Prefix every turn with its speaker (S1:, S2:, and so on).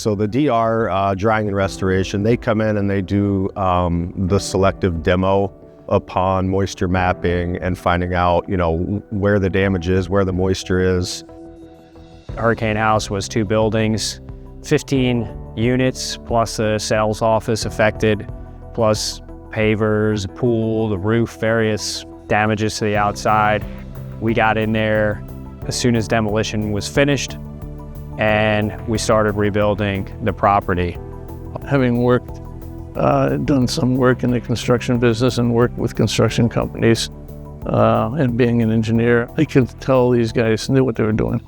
S1: So the DR, drying and restoration, they come in and they do the selective demo upon moisture mapping and finding out, where the damage is, where the moisture is.
S2: Hurricane House was 2 buildings, 15 units, plus a sales office affected, plus pavers, pool, the roof, various damages to the outside. We got in there as soon as demolition was finished, and we started rebuilding the property.
S3: Having done some work in the construction business and worked with construction companies, and being an engineer, I could tell these guys knew what they were doing.